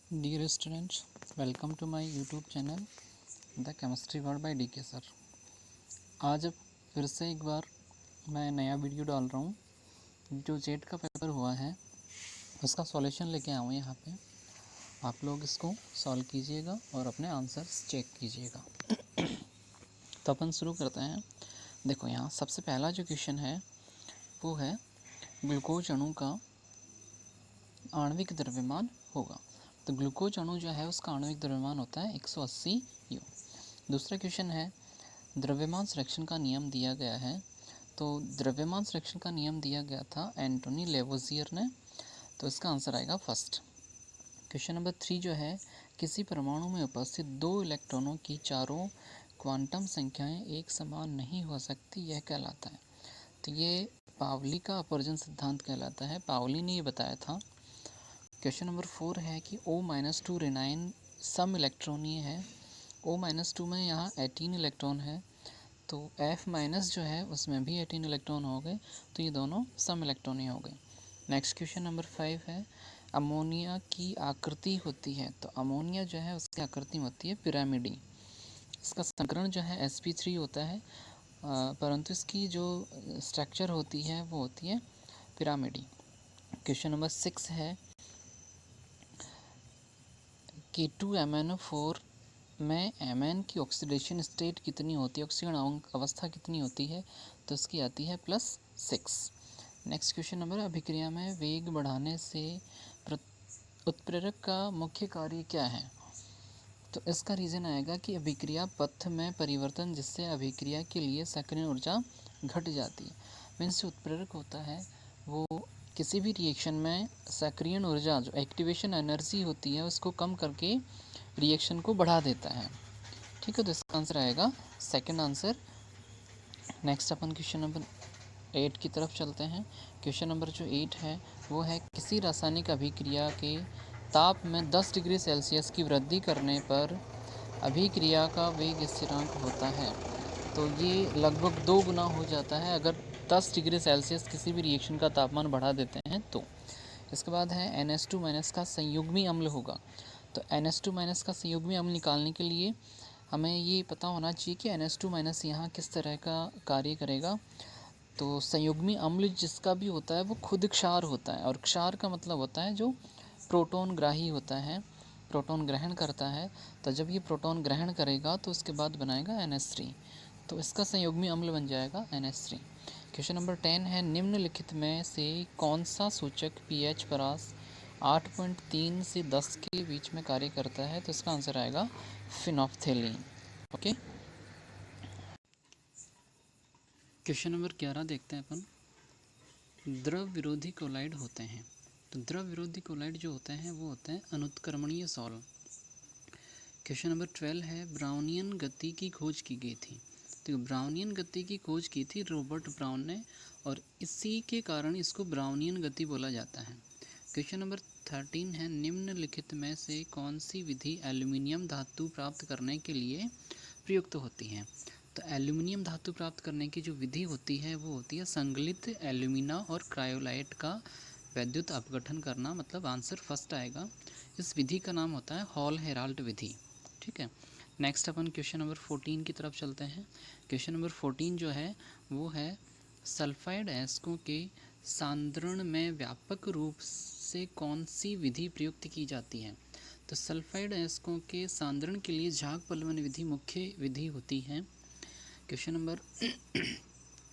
Dear students, welcome to my YouTube channel the chemistry world by D K sir. आज अब फिर से एक बार मैं नया वीडियो डाल रहा हूँ। जो जेट का पेपर हुआ है उसका सॉल्यूशन लेके आया हूँ यहाँ पे। आप लोग इसको सॉल्व कीजिएगा और अपने आंसर्स चेक कीजिएगा। तो अपन शुरू करते हैं। देखो, यहाँ सबसे पहला जो क्वेश्चन है वो है ग्लूकोज अणु का आणविक द्रव्यमान होगा। तो ग्लूकोज अणु जो है उसका आणविक द्रव्यमान होता है 180 यू। दूसरा क्वेश्चन है द्रव्यमान संरक्षण का नियम दिया गया है। तो द्रव्यमान संरक्षण का नियम दिया गया था एंटोनी लेवोजियर ने। तो इसका आंसर आएगा फर्स्ट। क्वेश्चन नंबर 3 जो है किसी परमाणु में उपस्थित 2 इलेक्ट्रॉनों की चारों क्वांटम संख्याएं एक समान नहीं हो सकती, यह कहलाता है। तो ये पावली का अपवर्जन सिद्धांत कहलाता है। पावली ने ये बताया था। क्वेश्चन नंबर 4 है कि O-2 रेनाइन सम इलेक्ट्रॉनीय है। O-2 में यहाँ 18 इलेक्ट्रॉन है, तो F- जो है उसमें भी 18 इलेक्ट्रॉन हो गए, तो ये दोनों सम इलेक्ट्रॉनीय हो गए। नेक्स्ट क्वेश्चन नंबर 5 है अमोनिया की आकृति होती है। तो अमोनिया जो है उसकी आकृति होती है पिरामिडी। इसका संकरण जो है sp3 होता है, परंतु इसकी जो स्ट्रक्चर होती है वो होती है पिरामिडी। क्वेश्चन नंबर 6 है कि 2MnO4 में Mn की ऑक्सीडेशन स्टेट कितनी होती है, ऑक्सीकरण अवस्था कितनी होती है, तो इसकी आती है +6। नेक्स्ट क्वेश्चन नंबर अभिक्रिया में वेग बढ़ाने से उत्प्रेरक का मुख्य कार्य क्या है। तो इसका रीज़न आएगा कि अभिक्रिया पथ में परिवर्तन, जिससे अभिक्रिया के लिए सक्रिय ऊर्जा घट जाती है। मीन्स जो उत्प्रेरक होता है वो किसी भी रिएक्शन में सक्रियण ऊर्जा, जो एक्टिवेशन एनर्जी होती है, उसको कम करके रिएक्शन को बढ़ा देता है। ठीक है, तो इसका आंसर आएगा सेकंड आंसर। नेक्स्ट अपन क्वेश्चन नंबर 8 की तरफ चलते हैं। क्वेश्चन नंबर जो 8 है वो है किसी रासायनिक अभिक्रिया के ताप में 10 डिग्री सेल्सियस की वृद्धि करने पर अभिक्रिया का वेग स्थिरांक होता है। तो ये लगभग 2 गुना हो जाता है अगर 10 डिग्री सेल्सियस किसी भी रिएक्शन का तापमान बढ़ा देते हैं तो। इसके बाद है NH2- का संयुग्मी अम्ल होगा। तो NH2- का संयुग्मी अम्ल निकालने के लिए हमें ये पता होना चाहिए कि NH2- यहाँ किस तरह का कार्य करेगा। तो संयुग्मी अम्ल जिसका भी होता है वो खुद क्षार होता है, और क्षार का मतलब होता है जो प्रोटॉन ग्राही होता है, प्रोटॉन ग्रहण करता है। तो जब ये प्रोटॉन ग्रहण करेगा तो उसके बाद बनाएगा NH3, तो इसका संयुग्मी अम्ल बन जाएगा NH3। क्वेश्चन नंबर 10 है निम्नलिखित में से कौन सा सूचक pH परास 8.3 से 10 के बीच में कार्य करता है। तो इसका आंसर आएगा फिनोफ्थेलीन। ओके, क्वेश्चन नंबर 11 देखते हैं अपन। द्रव विरोधी कोलाइड होते हैं। तो द्रव विरोधी कोलाइड जो होते हैं वो होते हैं अनुत्क्रमणीय सॉल्व। क्वेश्चन नंबर 12 है ब्राउनियन गति की खोज की गई थी। तो ब्राउनियन गति की खोज की थी रॉबर्ट ब्राउन ने, और इसी के कारण इसको ब्राउनियन गति बोला जाता है। क्वेश्चन नंबर 13 है निम्नलिखित में से कौन सी विधि एल्यूमिनियम धातु प्राप्त करने के लिए प्रयुक्त होती है। तो एल्यूमिनियम धातु प्राप्त करने की जो विधि होती है वो होती है संगलित एल्यूमिना और क्रायोलाइट का वैद्युत अपघटन करना, मतलब आंसर फर्स्ट आएगा। इस विधि का नाम होता है हॉल हेराल्ड विधि। ठीक है, नेक्स्ट अपन क्वेश्चन नंबर 14 की तरफ चलते हैं। क्वेश्चन नंबर 14 जो है वो है सल्फाइड अयस्कों के सांद्रण में व्यापक रूप से कौन सी विधि प्रयुक्त की जाती है। तो सल्फाइड अयस्कों के सांद्रण के लिए झाग पलवन विधि मुख्य विधि होती है। क्वेश्चन नंबर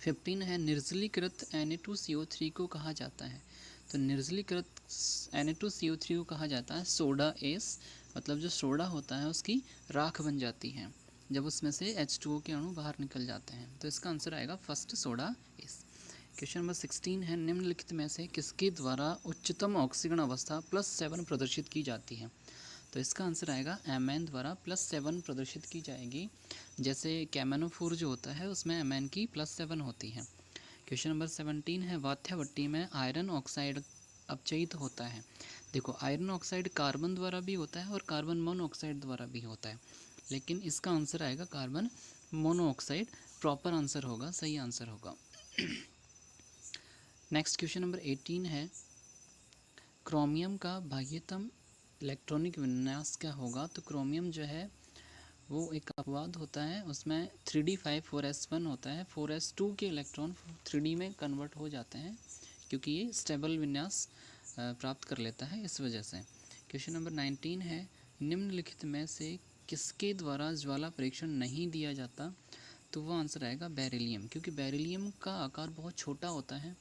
15 है निर्जलीकृत Na2CO3 को कहा जाता है। तो निर्जलीकृत Na2CO3 को कहा जाता है सोडा एस, मतलब जो सोडा होता है उसकी राख बन जाती है जब उसमें से H2O के अणु बाहर निकल जाते हैं। तो इसका आंसर आएगा first soda S. Question number 16 है निम्नलिखित में से किसके द्वारा उच्चतम ऑक्सीकरण अवस्था +7 प्रदर्शित की जाती है। तो इसका आंसर आएगा Mn द्वारा +7 प्रदर्शित की जाएगी। जैसे कैमेनोफोर जो होता है उसमें Mn की +7 होती है। क्वेश्चन नंबर 17 है वाथ्या भट्टी में आयरन ऑक्साइड अपचयित होता है। देखो, आयरन ऑक्साइड कार्बन द्वारा भी होता है और कार्बन मोनोऑक्साइड द्वारा भी होता है, लेकिन इसका आंसर आएगा कार्बन मोनोऑक्साइड। प्रॉपर आंसर होगा, सही आंसर होगा। नेक्स्ट क्वेश्चन नंबर 18 है क्रोमियम का बाह्यतम इलेक्ट्रॉनिक विन्यास क्या होगा, तो क्रोमियम जो है वो एक अपवाद होता है, उसमें 3d5 4s1 होता है, 4s2 के इलेक्ट्रॉन 3d में कन्वर्ट हो जाते हैं क्योंकि ये स्टेबल विन्यास प्राप्त कर लेता है इस वजह से। क्वेश्चन नंबर 19 है, निम्नलिखित में से किसके द्वारा ज्वाला परीक्षण नहीं दिया जाता, तो वो आंसर आएगा बेरिलियम, क्योंकि बेरिलियम का आकार बहुत छोटा होता है,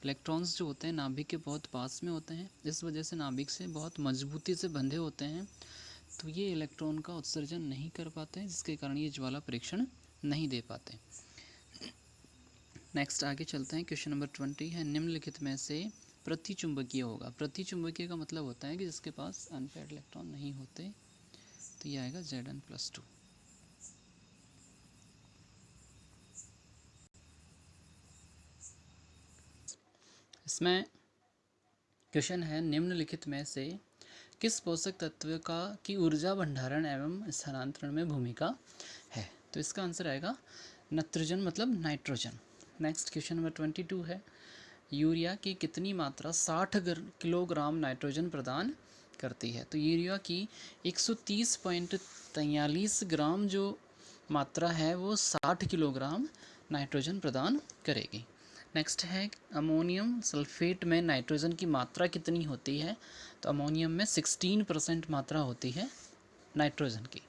इलेक्ट्रॉन्स जो होते हैं नाभिक के बहुत पास में होते हैं, इस वजह से नाभिक से बहुत मजबूती से बंधे होते हैं, तो ये इलेक्ट्रॉन का उत्सर्जन नहीं कर पाते, जिसके कारण ये ज्वाला परीक्षण नहीं दे पाते। नेक्स्ट आगे चलते हैं। क्वेश्चन नंबर 20 है, निम्नलिखित में से प्रतिचुंबकीय होगा। प्रतिचुंबकीय का मतलब होता है कि जिसके पास अनपेयर्ड इलेक्ट्रॉन नहीं होते, तो ये आएगा Zn+2। इसमें क्वेश्चन है, निम्नलिखित में से किस पोषक तत्व की ऊर्जा भंडारण एवं स्थानांतरण में भूमिका है, तो इसका आंसर आएगा नाइट्रोजन, मतलब नाइट्रोजन। नेक्स्ट क्वेश्चन नंबर 22 है, यूरिया की कितनी मात्रा 60 किलोग्राम नाइट्रोजन प्रदान करती है, तो यूरिया की 130.43 ग्राम जो मात्रा है वो 60 किलोग्राम नाइट्रोजन प्रदान करेगी। नेक्स्ट है, अमोनियम सल्फेट में नाइट्रोजन की मात्रा कितनी होती है, तो अमोनियम में 16% मात्रा होती है नाइट्रोजन की।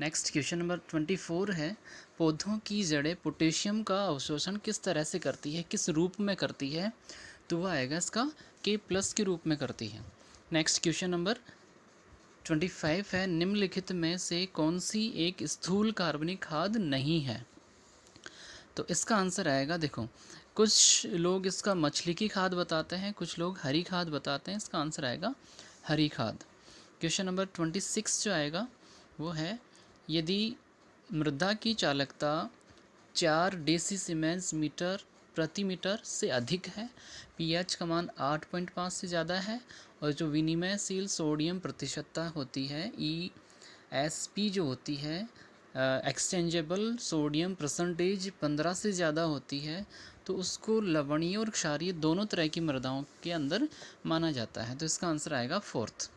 नेक्स्ट क्वेश्चन नंबर 24 है, पौधों की जड़ें पोटेशियम का अवशोषण किस तरह से करती है, किस रूप में करती है, तो वह आएगा इसका K+ के रूप में करती है। नेक्स्ट क्वेश्चन नंबर 25 है, निम्नलिखित में से कौन सी एक स्थूल कार्बनिक खाद नहीं है, तो इसका आंसर आएगा, देखो कुछ लोग इसका मछली की खाद बताते हैं, कुछ लोग हरी खाद बताते हैं, इसका आंसर आएगा हरी खाद। क्वेश्चन नंबर 26 जो आएगा वो है, यदि मृदा की चालकता 4 डेसीसीमेंस मीटर प्रति मीटर से अधिक है, पीएच का मान 8.5 से ज़्यादा है, और जो विनिमयशील सोडियम प्रतिशतता होती है ESP जो होती है, एक्सचेंजेबल सोडियम परसेंटेज 15 से ज़्यादा होती है, तो उसको लवणीय और क्षारीय दोनों तरह की मृदाओं के अंदर माना जाता है, तो इसका आंसर आएगा 4th।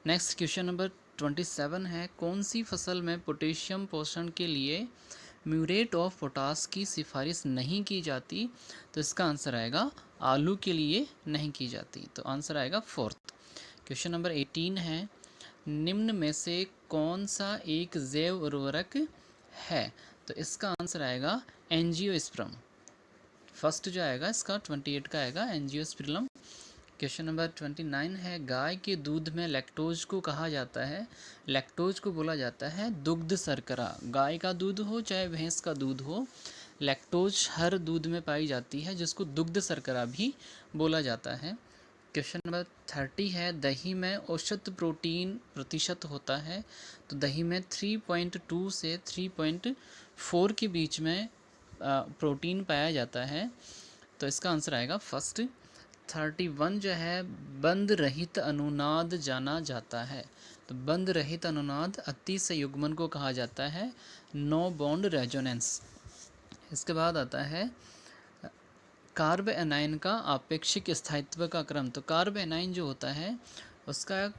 नेक्स्ट क्वेश्चन नंबर 27 है, कौन सी फसल में पोटेशियम पोषण के लिए म्यूरेट ऑफ पोटास की सिफारिश नहीं की जाती, तो इसका आंसर आएगा आलू के लिए नहीं की जाती, तो आंसर आएगा 4th। क्वेश्चन नंबर 18 है, निम्न में से कौन सा एक जैव उर्वरक है, तो इसका आंसर आएगा एंजियोस्पर्म। फर्स्ट जो आएगा इसका 28 का आएगा एंजियोस्पर्म। क्वेश्चन नंबर 29 है, गाय के दूध में लैक्टोज को कहा जाता है, लैक्टोज को बोला जाता है दुग्ध शर्करा। गाय का दूध हो चाहे भैंस का दूध हो, लैक्टोज हर दूध में पाई जाती है, जिसको दुग्ध शर्करा भी बोला जाता है। क्वेश्चन नंबर 30 है, दही में औसत प्रोटीन प्रतिशत होता है, तो दही में 3.2 से 3.4 के बीच में प्रोटीन पाया जाता है, तो इसका आंसर आएगा फर्स्ट। 31 जो है, बंध रहित अनुनाद जाना जाता है, तो बंध रहित अनुनाद अति संयुग्मन को कहा जाता है, नो बॉन्ड रेजोनेंस। इसके बाद आता है कार्ब एनाइन का आपेक्षिक स्थायित्व का क्रम, तो कार्ब एनाइन जो होता है उसका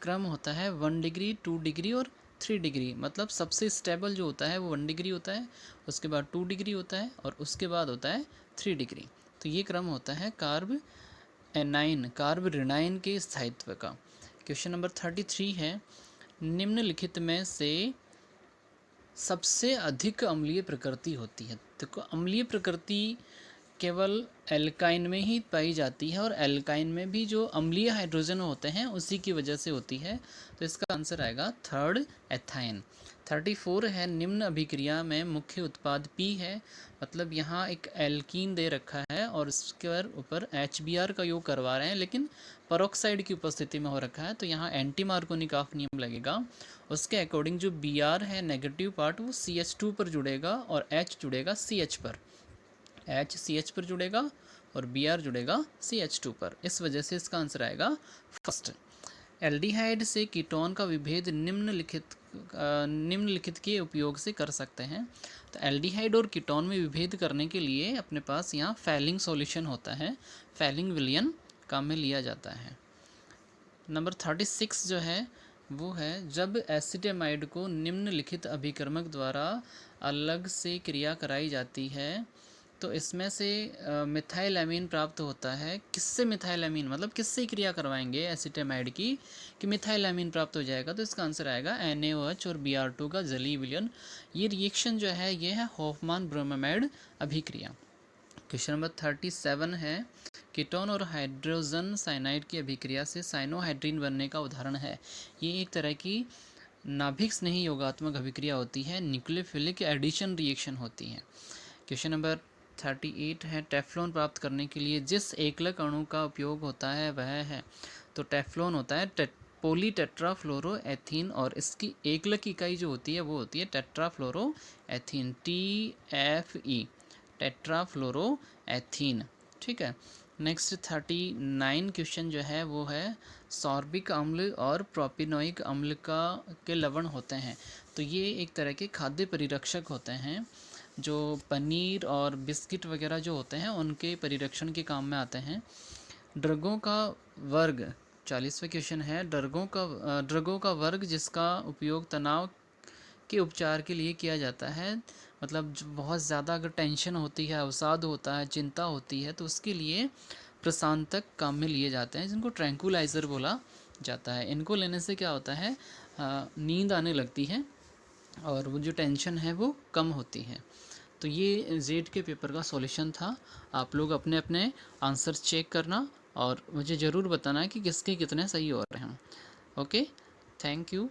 क्रम होता है 1 डिग्री, 2 डिग्री और 3 डिग्री, मतलब सबसे स्टेबल जो होता है वो 1 डिग्री होता है, उसके बाद 2 डिग्री होता है और उसके बाद होता है 3 डिग्री, तो ये क्रम होता है कार्ब एनाइन, कार्ब रिनाइन के स्थायित्व का। क्वेश्चन नंबर 33 है, निम्नलिखित में से सबसे अधिक अम्लीय प्रकृति होती है, देखो अम्लीय प्रकृति केवल एल्काइन में ही पाई जाती है, और एल्काइन में भी जो अम्लीय हाइड्रोजन होते हैं उसी की वजह से होती है, तो इसका आंसर आएगा 3rd एथाइन। 34 है, निम्न अभिक्रिया में मुख्य उत्पाद P है, मतलब यहाँ एक एल्कीन दे रखा है और उसके ऊपर HBr का योग करवा रहे हैं, लेकिन पेरोक्साइड की उपस्थिति में हो रखा है, तो यहाँ एंटी मार्कोनिकॉफ नियम लगेगा। उसके अकॉर्डिंग जो Br है नेगेटिव पार्ट वो CH2 पर जुड़ेगा और H जुड़ेगा CH पर, H CH पर जुड़ेगा और Br जुड़ेगा CH2 पर, इस वजह से इसका आंसर आएगा फर्स्ट। एल्डिहाइड से कीटोन का विभेद निम्नलिखित के उपयोग से कर सकते हैं, तो एल्डिहाइड और कीटोन में विभेद करने के लिए अपने पास यहाँ फैलिंग सॉल्यूशन होता है, फैलिंग विलयन काम में लिया जाता है। नंबर 36 जो है वो है, जब एसिटामाइड को निम्नलिखित अभिकर्मक द्वारा अलग से क्रिया कराई जाती है तो इसमें से मिथाइलएमीन प्राप्त होता है। किससे मिथाइलएमीन, मतलब किससे क्रिया करवाएंगे एसिटामाइड की कि मिथाइलएमीन प्राप्त हो जाएगा? तो इसका आंसर आएगा NaOH और Br2 का जलीय विलयन। ये रिएक्शन जो है ये है हॉफमान ब्रोमामाइड अभिक्रिया। क्वेश्चन नंबर 37 है, कीटोन और हाइड्रोजन साइनाइड की अभिक्रिया से साइनोहाइड्रीन बनने का उदाहरण है। ये एक तरह की नाभिक स्नेही योगात्मक अभिक्रिया होती है, न्यूक्लियोफिलिक एडिशन रिएक्शन होती है। क्वेश्चन नंबर 38 है, टेफ्लॉन प्राप्त करने के लिए जिस एकलक अणु का उपयोग होता है वह है, तो टेफ्लॉन होता है पोली टेट्राफ्लोरोएथीन और इसकी एकलक इकाई जो होती है वो होती है टेट्राफ्लोरोएथीन, TFE, टेट्राफ्लोरोएथीन। ठीक है। नेक्स्ट 39 क्वेश्चन जो है वो है, सॉर्बिक अम्ल और प्रोपिनोइक अम्ल के लवण होते हैं। तो ये एक तरह के खाद्य परिरक्षक होते हैं जो पनीर और बिस्किट वगैरह जो होते हैं उनके परिरक्षण के काम में आते हैं। ड्रगों का वर्ग 40वां क्वेश्चन है, ड्रगों का वर्ग जिसका उपयोग तनाव के उपचार के लिए किया जाता है। मतलब बहुत ज़्यादा अगर टेंशन होती है, अवसाद होता है, चिंता होती है तो उसके लिए प्रशांतक काम में लिए जाते हैं जिनको ट्रैंकुलाइज़र बोला जाता है। इनको लेने से क्या होता है, नींद आने लगती है और वो जो टेंशन है वो कम होती है। तो ये जेड के पेपर का सॉल्यूशन था। आप लोग अपने अपने आंसर चेक करना और मुझे ज़रूर बताना कि किसके कितने सही हो रहे हैं। Okay, thank you.